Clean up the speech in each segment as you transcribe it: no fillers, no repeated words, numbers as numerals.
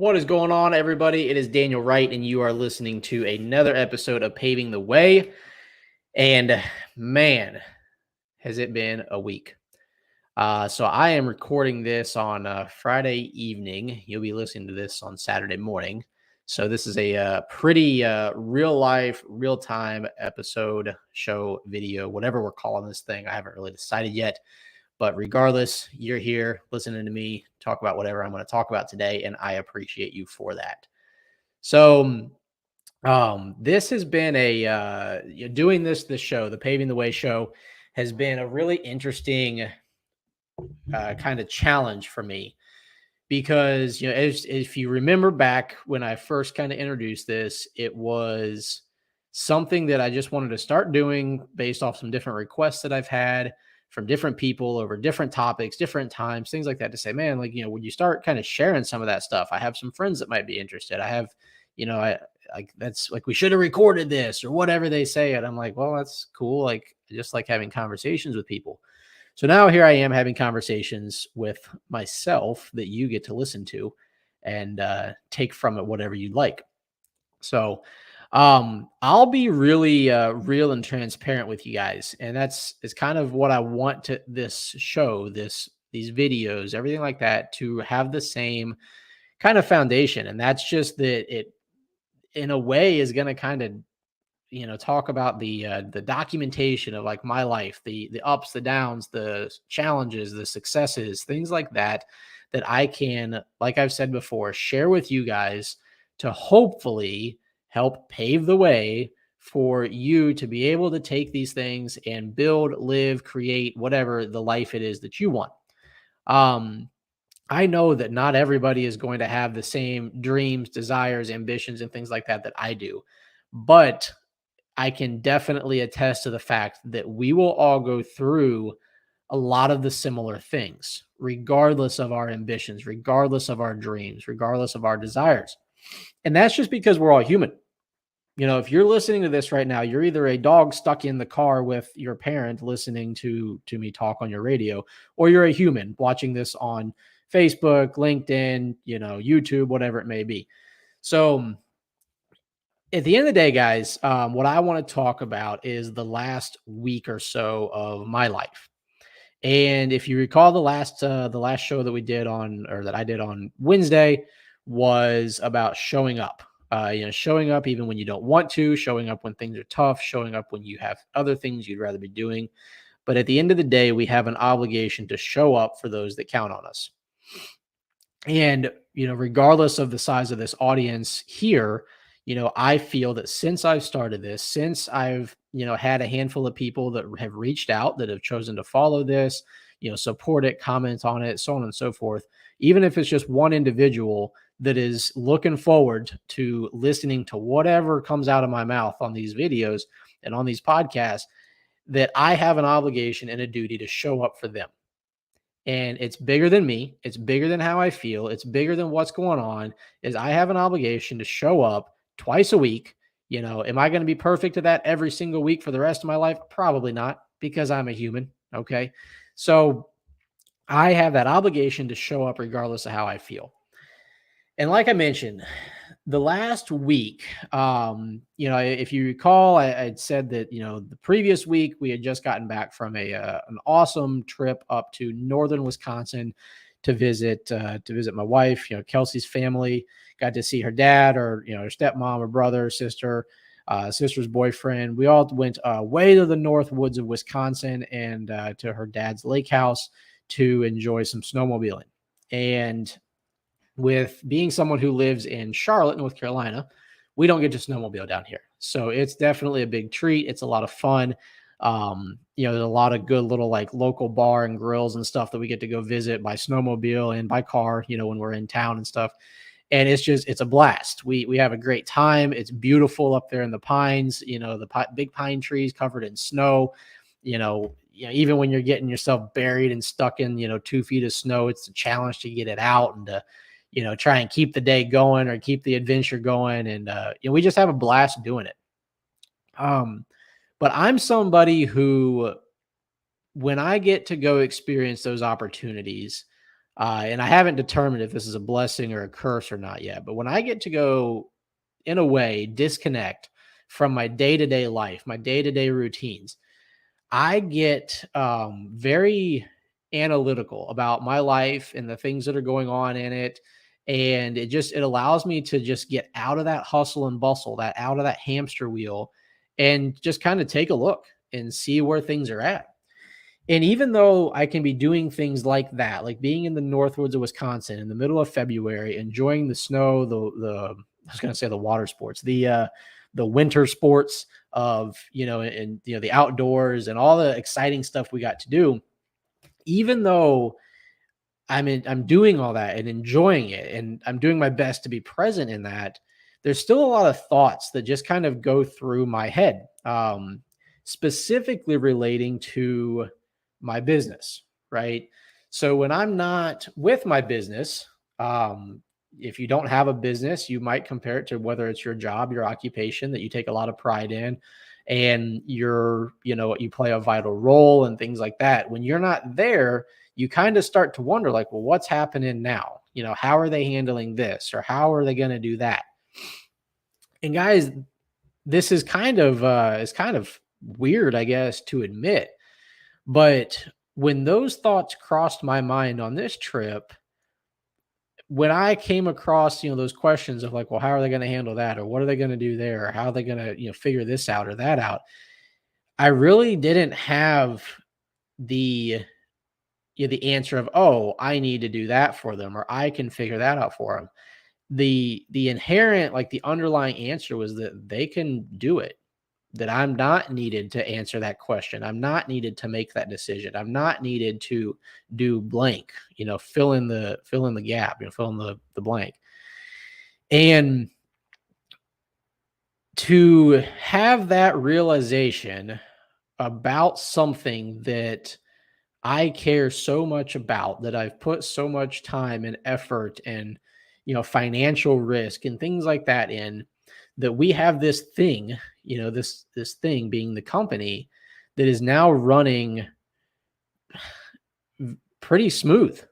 What is going on, everybody? It is Daniel Wright, and you are listening to another episode of Paving the Way. And man, has it been a week. So I am recording this on Friday evening. You'll be listening to this on Saturday morning. So this is a pretty real life, real time episode, show, video, whatever we're calling this thing. I haven't really decided yet. But regardless, you're here listening to me talk about whatever I'm going to talk about today, and I appreciate you for that. So, this has been doing this show, the Paving the Way show, has been a really interesting kind of challenge for me because if you remember back when I first kind of introduced this, it was something that I just wanted to start doing based off some different requests that I've had from different people over different topics, different times, things like that, to say, man, when you start kind of sharing some of that stuff, I have some friends that might be interested. I have, I like, that's like, we should have recorded this or whatever they say. And I'm like, well, that's cool. Like, I just like having conversations with people. So now here I am having conversations with myself that you get to listen to and take from it whatever you'd like. So I'll be really real and transparent with you guys, and is kind of what I want to this show, these videos, everything like that, to have the same kind of foundation, and that's just that it in a way is going to kind of talk about the documentation of like my life, the ups, the downs, the challenges, the successes, things like that, that I can, like I've said before, share with you guys to hopefully help pave the way for you to be able to take these things and build, live, create whatever the life it is that you want. I know that not everybody is going to have the same dreams, desires, ambitions, and things like that I do, but I can definitely attest to the fact that we will all go through a lot of the similar things, regardless of our ambitions, regardless of our dreams, regardless of our desires. And that's just because we're all human. If you're listening to this right now, you're either a dog stuck in the car with your parent listening to me talk on your radio, or you're a human watching this on Facebook, LinkedIn, YouTube, whatever it may be. So at the end of the day, guys, what I want to talk about is the last week or so of my life. And if you recall, the last show that we did that I did on Wednesday was about showing up. Showing up even when you don't want to, showing up when things are tough, showing up when you have other things you'd rather be doing. But at the end of the day, we have an obligation to show up for those that count on us. And, regardless of the size of this audience here, I feel that since I've started this, since I've, had a handful of people that have reached out, that have chosen to follow this, support it, comment on it, so on and so forth, even if it's just one individual that is looking forward to listening to whatever comes out of my mouth on these videos and on these podcasts, that I have an obligation and a duty to show up for them. And it's bigger than me. It's bigger than how I feel. It's bigger than what's going on. Is I have an obligation to show up twice a week. Am I going to be perfect at that every single week for the rest of my life? Probably not, because I'm a human. Okay. So I have that obligation to show up regardless of how I feel. And like I mentioned, the last week, if you recall, I'd said that, the previous week we had just gotten back from an awesome trip up to northern Wisconsin to visit my wife, Kelsey's family. Got to see her dad, or, her stepmom, or brother, sister, sister's boyfriend. We all went way to the north woods of Wisconsin and to her dad's lake house to enjoy some snowmobiling. And with being someone who lives in Charlotte, North Carolina, we don't get to snowmobile down here. So it's definitely a big treat. It's a lot of fun. There's a lot of good little like local bar and grills and stuff that we get to go visit by snowmobile and by car, when we're in town and stuff. And it's a blast. We have a great time. It's beautiful up there in the pines, big pine trees covered in snow, even when you're getting yourself buried and stuck in, 2 feet of snow, it's a challenge to get it out and to, try and keep the day going or keep the adventure going. And, we just have a blast doing it. But I'm somebody who, when I get to go experience those opportunities, And I haven't determined if this is a blessing or a curse or not yet. But when I get to go, in a way, disconnect from my day to day life, my day to day routines, I get very analytical about my life and the things that are going on in it. And it allows me to just get out of that hustle and bustle, that out of that hamster wheel, and just kind of take a look and see where things are at. And even though I can be doing things like that, like being in the Northwoods of Wisconsin in the middle of February, enjoying the snow, the I was going to say the water sports, the winter sports of, and the outdoors and all the exciting stuff we got to do, even though I'm doing all that and enjoying it, and I'm doing my best to be present in that, there's still a lot of thoughts that just kind of go through my head, specifically relating to my business, right? So when I'm not with my business, if you don't have a business, you might compare it to whether it's your job, your occupation that you take a lot of pride in, and you play a vital role and things like that. When you're not there, you kind of start to wonder, like, well, what's happening now? How are they handling this, or how are they going to do that? And guys, this is kind of weird, I guess, to admit, but when those thoughts crossed my mind on this trip, when I came across, those questions of like, well, how are they going to handle that? Or what are they going to do there? Or how are they going to, figure this out or that out? I really didn't have the the answer of, oh, I need to do that for them, or I can figure that out for them. The inherent, like the underlying answer was that they can do it, that I'm not needed to answer that question. I'm not needed to make that decision. I'm not needed to do blank, fill in the gap, fill in the blank. And to have that realization about something that I care so much about, that I've put so much time and effort and, financial risk and things like that in, that we have this thing, this thing being the company that is now running pretty smooth,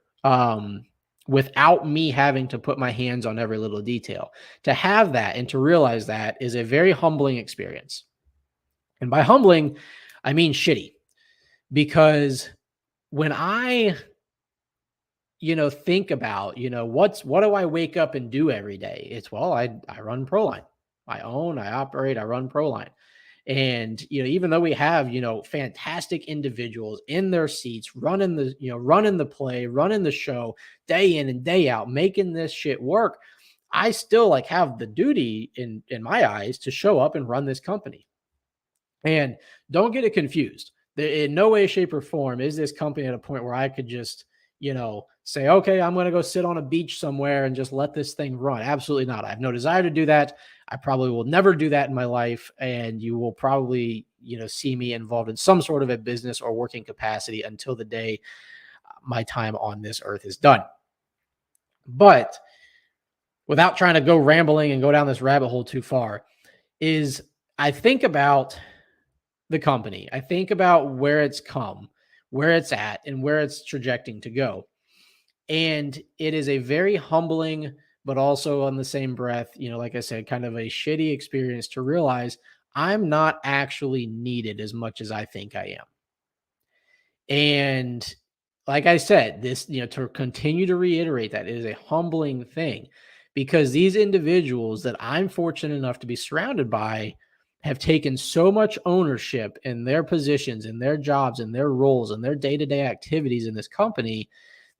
without me having to put my hands on every little detail. To have that and to realize that is a very humbling experience. And by humbling, I mean shitty, because when I think about, what do I wake up and do every day? It's, well, I run Proline. I operate, I run Proline. And, even though we have, fantastic individuals in their seats, running the play, running the show day in and day out, making this shit work, I still like have the duty in my eyes to show up and run this company. And don't get it confused. In no way, shape, or form is this company at a point where I could just, say, okay, I'm going to go sit on a beach somewhere and just let this thing run. Absolutely not. I have no desire to do that. I probably will never do that in my life. And you will probably, see me involved in some sort of a business or working capacity until the day my time on this earth is done. But without trying to go rambling and go down this rabbit hole too far, is I think about the company. I think about where it's come, where it's at, and where it's trajecting to go. And it is a very humbling, but also on the same breath, like I said, kind of a shitty experience to realize I'm not actually needed as much as I think I am. And like I said, this, to continue to reiterate, that is a humbling thing, because these individuals that I'm fortunate enough to be surrounded by have taken so much ownership in their positions, in their jobs, in their roles, and their day-to-day activities in this company,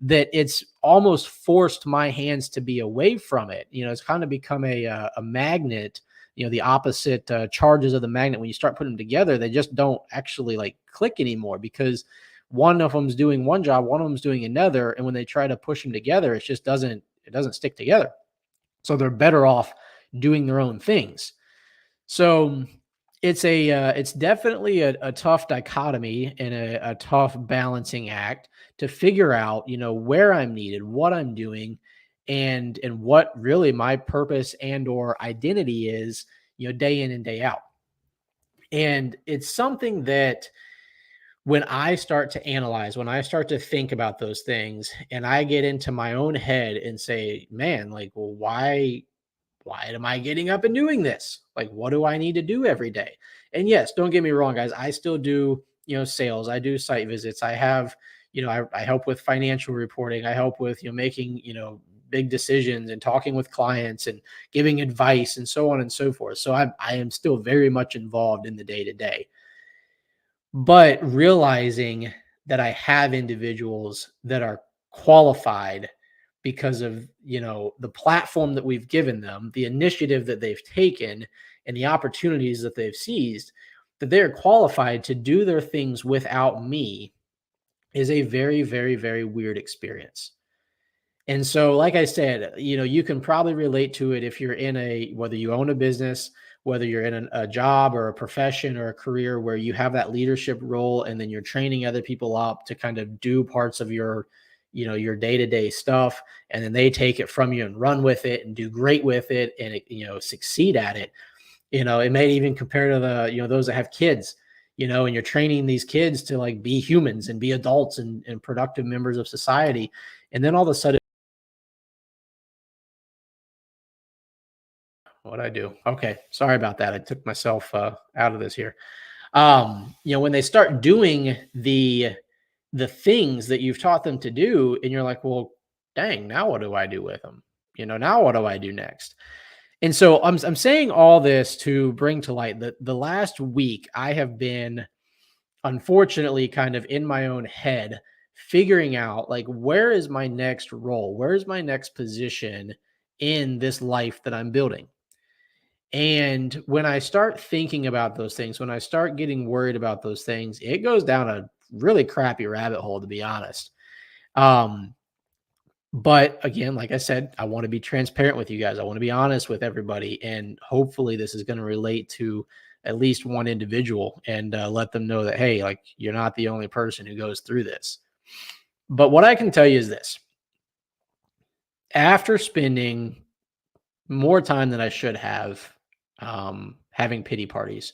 that it's almost forced my hands to be away from it. It's kind of become a magnet, the opposite charges of the magnet. When you start putting them together, they just don't actually like click anymore, because one of them's doing one job, one of them's doing another. And when they try to push them together, it doesn't stick together. So they're better off doing their own things. So it's definitely a tough dichotomy and a tough balancing act to figure out, where I'm needed, what I'm doing, and what really my purpose and or identity is, day in and day out. And it's something that When I start to analyze, when I start to think about those things and I get into my own head and say, man, like, well, why am I getting up and doing this? Like, what do I need to do every day? And yes, don't get me wrong, guys. I still do, sales. I do site visits. I have, I help with financial reporting. I help with, making, big decisions and talking with clients and giving advice and so on and so forth. So I am still very much involved in the day to day, but realizing that I have individuals that are qualified because of, the platform that we've given them, the initiative that they've taken, and the opportunities that they've seized, that they're qualified to do their things without me is a very, very, very weird experience. And so, like I said, you can probably relate to it if you're in whether you own a business, whether you're in a job or a profession or a career where you have that leadership role and then you're training other people up to kind of do parts of your day-to-day stuff. And then they take it from you and run with it and do great with it and, succeed at it. It may even compare to those that have kids, and you're training these kids to like be humans and be adults and productive members of society. And then all of a sudden, what I do? Okay, sorry about that. I took myself out of this here. When they start doing the things that you've taught them to do, and you're like, well, dang, now what do I do with them? Now what do I do next? And so I'm saying all this to bring to light that the last week I have been, unfortunately, kind of in my own head, figuring out like, where is my next role? Where is my next position in this life that I'm building? And when I start thinking about those things, when I start getting worried about those things, it goes down a really crappy rabbit hole, to be honest. Um, but again, like I said, I want to be transparent with you guys. I want to be honest with everybody. And hopefully, this is going to relate to at least one individual and let them know that, hey, like, you're not the only person who goes through this. But what I can tell you is this: after spending more time than I should have having pity parties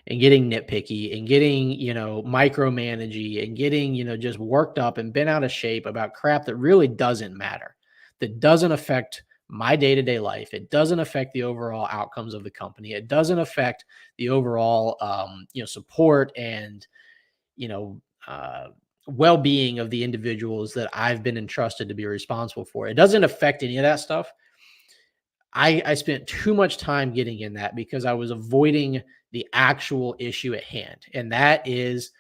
and getting nitpicky and getting, micromanagey and getting, just worked up and bent out of shape about crap that really doesn't matter, that doesn't affect my day-to-day life. It doesn't affect the overall outcomes of the company. It doesn't affect the overall, support and, you know, uh, well-being of the individuals that I've been entrusted to be responsible for. It doesn't affect any of that stuff. I spent too much time getting in that because I was avoiding the actual issue at hand. And that is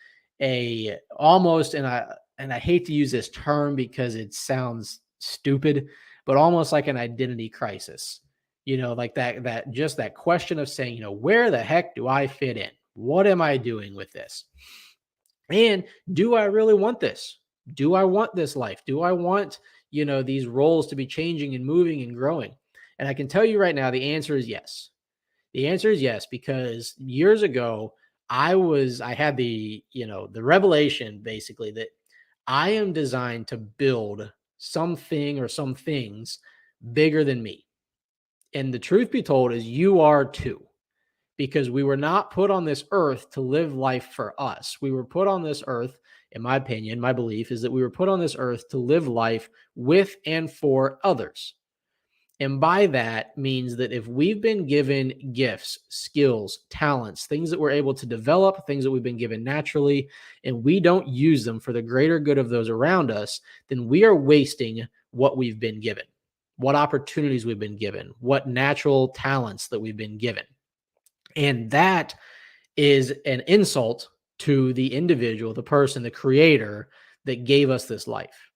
a almost, and I hate to use this term because it sounds stupid, but almost like an identity crisis. Like that question of saying, where the heck do I fit in? What am I doing with this? And do I really want this? Do I want this life? Do I want, these roles to be changing and moving and growing? And I can tell you right now, the answer is yes. The answer is yes, because years ago, I had the revelation basically that I am designed to build something or some things bigger than me. And the truth be told is you are too, because we were not put on this earth to live life for us. We were put on this earth, in my opinion, my belief is that we were put on this earth to live life with and for others. And by that means that if we've been given gifts, skills, talents, things that we're able to develop, things that we've been given naturally, and we don't use them for the greater good of those around us, then we are wasting what we've been given, what opportunities we've been given, what natural talents that we've been given. And that is an insult to the individual, the person, the creator that gave us this life.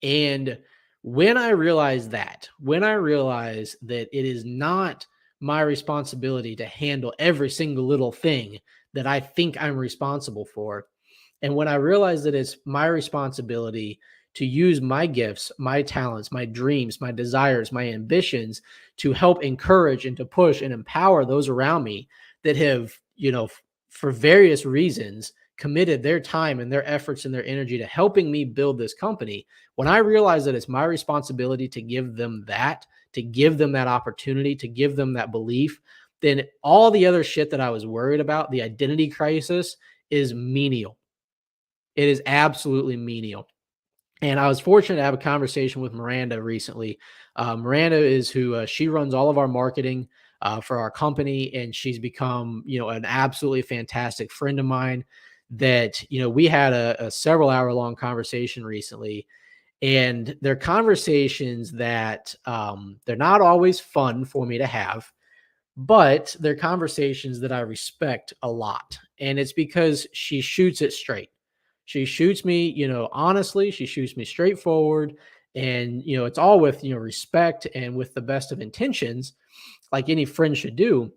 And when I realize that it is not my responsibility to handle every single little thing that I think I'm responsible for, and when I realize that it's my responsibility to use my gifts, my talents, my dreams, my desires, my ambitions to help encourage and to push and empower those around me that have, for various reasons, committed their time and their efforts and their energy to helping me build this company. When I realize that it's my responsibility to give them that, to give them that opportunity, to give them that belief, then all the other shit that I was worried about, the identity crisis, is menial. It is absolutely menial. And I was fortunate to have a conversation with Miranda recently. Miranda is who she runs all of our marketing for our company, and she's become, an absolutely fantastic friend of mine. That we had a several hour long conversation recently, and they're conversations that they're not always fun for me to have, but they're conversations that I respect a lot. And it's because she shoots it straight. She shoots me, honestly, she shoots me straightforward. And, it's all with, respect and with the best of intentions, like any friend should do.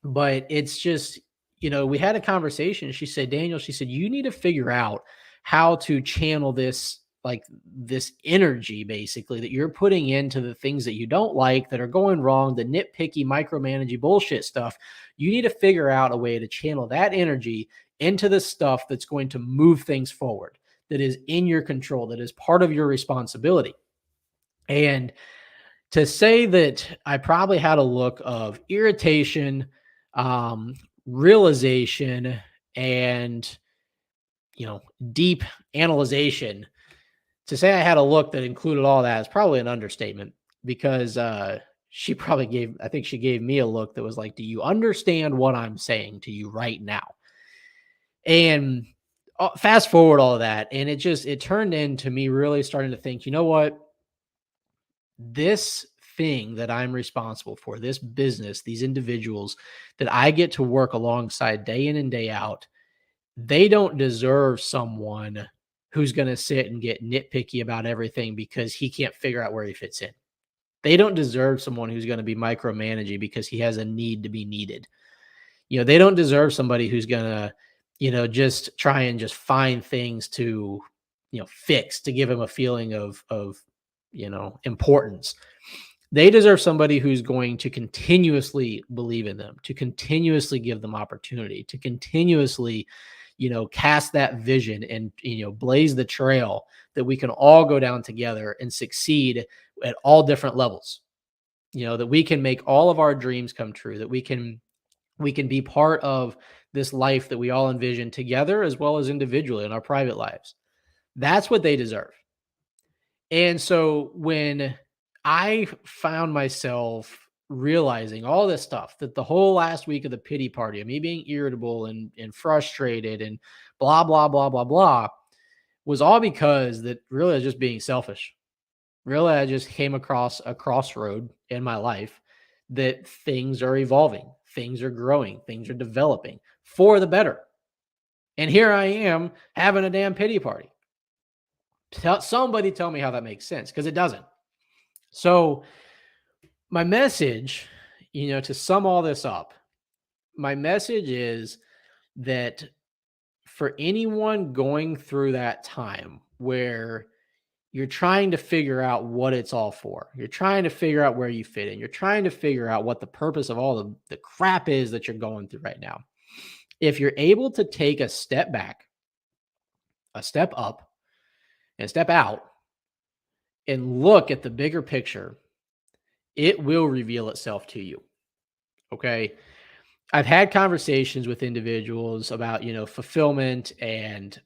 But it's just, we had a conversation. She said, Daniel, she said, you need to figure out how to channel this, like this energy basically that you're putting into the things that you don't like that are going wrong, the nitpicky, micromanaging bullshit stuff. You need to figure out a way to channel that energy into the stuff that's going to move things forward, that is in your control, that is part of your responsibility. And to say that I probably had a look of irritation, um, realization, and deep analyzation. To say I had a look that included all that is probably an understatement, because she probably gave, I think she gave me a look that was like, "Do you understand what I'm saying to you right now?" And fast forward all of that, and it turned into me really starting to think, you know what? This thing that I'm responsible for, this business, these individuals that I get to work alongside day in and day out, they don't deserve someone who's going to sit and get nitpicky about everything because he can't figure out where he fits in. They don't deserve someone who's going to be micromanaging because he has a need to be needed. They don't deserve somebody who's going to, just try and just find things to, fix to give him a feeling of, importance. They deserve somebody who's going to continuously believe in them, to continuously give them opportunity, to continuously, cast that vision and, blaze the trail that we can all go down together and succeed at all different levels. That we can make all of our dreams come true, that we can be part of this life that we all envision together as well as individually in our private lives. That's what they deserve. And so when I found myself realizing all this stuff, that the whole last week of the pity party of me being irritable and frustrated and blah, blah, blah, blah, blah, was all because that really I was just being selfish. Really, I just came across a crossroad in my life that things are evolving, things are growing, things are developing for the better. And here I am having a damn pity party. Somebody tell me how that makes sense, because it doesn't. So, my message, to sum all this up, my message is that for anyone going through that time where you're trying to figure out what it's all for, you're trying to figure out where you fit in, you're trying to figure out what the purpose of all the crap is that you're going through right now. If you're able to take a step back, a step up, and a step out and look at the bigger picture, it will reveal itself to you. Okay. I've had conversations with individuals about, fulfillment and,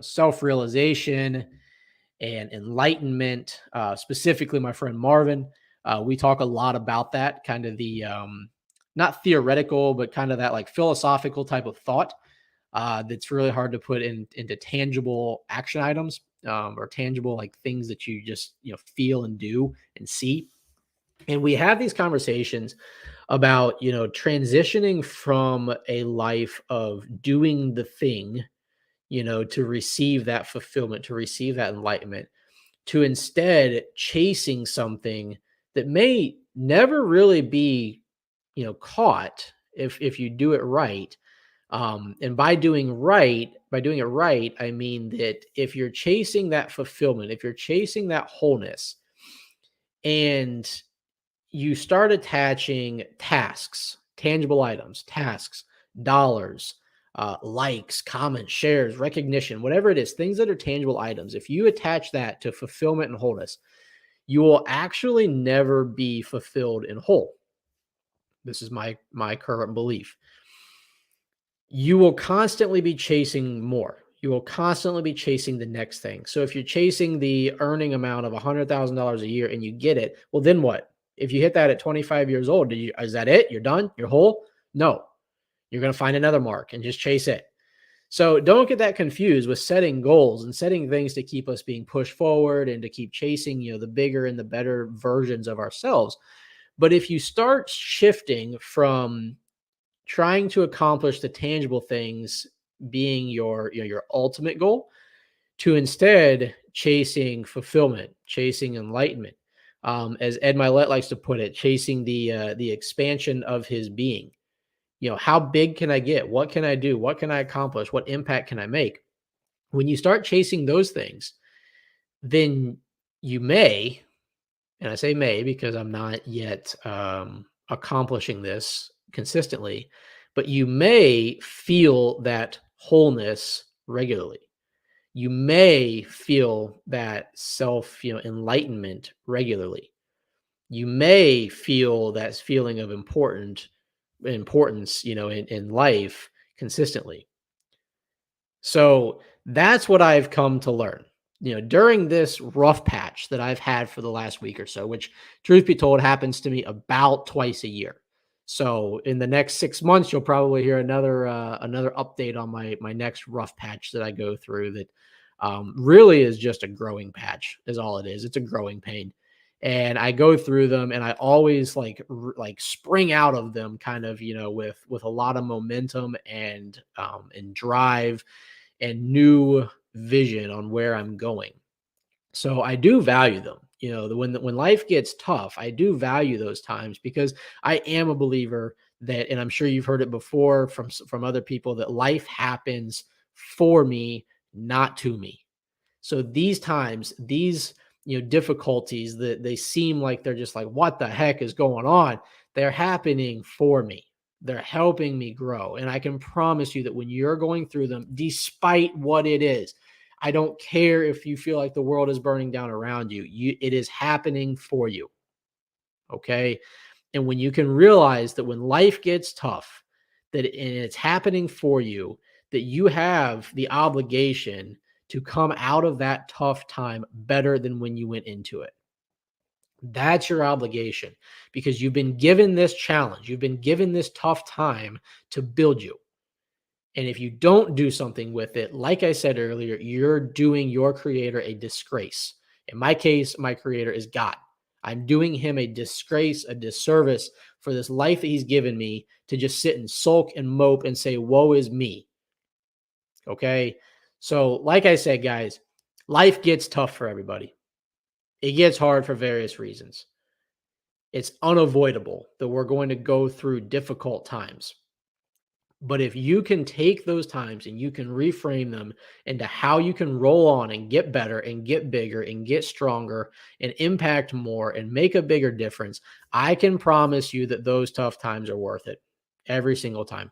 self realization and enlightenment. Specifically, my friend Marvin. We talk a lot about that kind of the, not theoretical, but kind of that like philosophical type of thought that's really hard to put into tangible action items, or tangible like things that you just, feel and do and see. And we have these conversations about, transitioning from a life of doing the thing, to receive that fulfillment, to receive that enlightenment, to instead chasing something that may never really be, caught if you do it right. And by doing it right, I mean that if you're chasing that fulfillment, if you're chasing that wholeness, and you start attaching tasks, tangible items, tasks, dollars, likes, comments, shares, recognition, whatever it is, things that are tangible items. If you attach that to fulfillment and wholeness, you will actually never be fulfilled and whole. This is my current belief. You will constantly be chasing more. You will constantly be chasing the next thing. So if you're chasing the earning amount of $100,000 a year and you get it, well, then what? If you hit that at 25 years old, is that it? You're done? You're whole? No. You're going to find another mark and just chase it. So don't get that confused with setting goals and setting things to keep us being pushed forward and to keep chasing, the bigger and the better versions of ourselves. But if you start shifting from trying to accomplish the tangible things being your ultimate goal to instead chasing fulfillment, chasing enlightenment, as Ed Milet likes to put it, chasing the expansion of his being. How big can I get? What can I do? What can I accomplish? What impact can I make? When you start chasing those things, then you may, and I say may because I'm not yet accomplishing this consistently, but you may feel that wholeness regularly. You may feel that self, enlightenment regularly. You may feel that feeling of importance, in life consistently. So that's what I've come to learn, during this rough patch that I've had for the last week or so, which truth be told happens to me about twice a year. So in the next 6 months, you'll probably hear another update on my next rough patch that I go through that really is just a growing patch is all it is. It's a growing pain. And I go through them and I always like spring out of them kind of, with a lot of momentum and drive and new vision on where I'm going. So I do value them. When life gets tough, I do value those times because I am a believer that, and I'm sure you've heard it before from other people, that life happens for me, not to me. So these times, these difficulties that they seem like they're just like, what the heck is going on? They're happening for me. They're helping me grow. And I can promise you that when you're going through them, despite what it is, I don't care if you feel like the world is burning down around you. It is happening for you. Okay. And when you can realize that when life gets tough, and it's happening for you, that you have the obligation to come out of that tough time better than when you went into it. That's your obligation because you've been given this challenge. You've been given this tough time to build you. And if you don't do something with it, like I said earlier, you're doing your creator a disgrace. In my case, my creator is God. I'm doing him a disgrace, a disservice for this life that he's given me to just sit and sulk and mope and say, woe is me. Okay. So, like I said, guys, life gets tough for everybody. It gets hard for various reasons. It's unavoidable that we're going to go through difficult times. But if you can take those times and you can reframe them into how you can roll on and get better and get bigger and get stronger and impact more and make a bigger difference, I can promise you that those tough times are worth it every single time.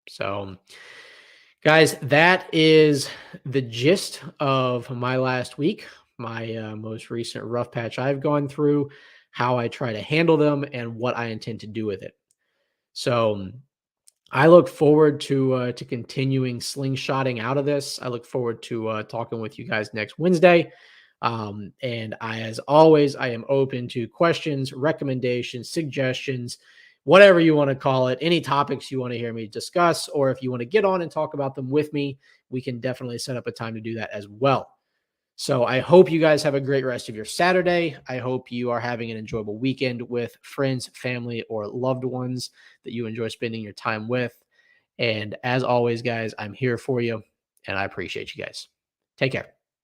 So, guys, that is the gist of my last week, my most recent rough patch I've gone through, how I try to handle them, and what I intend to do with it. So, I look forward to continuing slingshotting out of this. I look forward to talking with you guys next Wednesday. And as always, I am open to questions, recommendations, suggestions, whatever you want to call it, any topics you want to hear me discuss, or if you want to get on and talk about them with me, we can definitely set up a time to do that as well. So I hope you guys have a great rest of your Saturday. I hope you are having an enjoyable weekend with friends, family, or loved ones that you enjoy spending your time with. And as always, guys, I'm here for you and I appreciate you guys. Take care.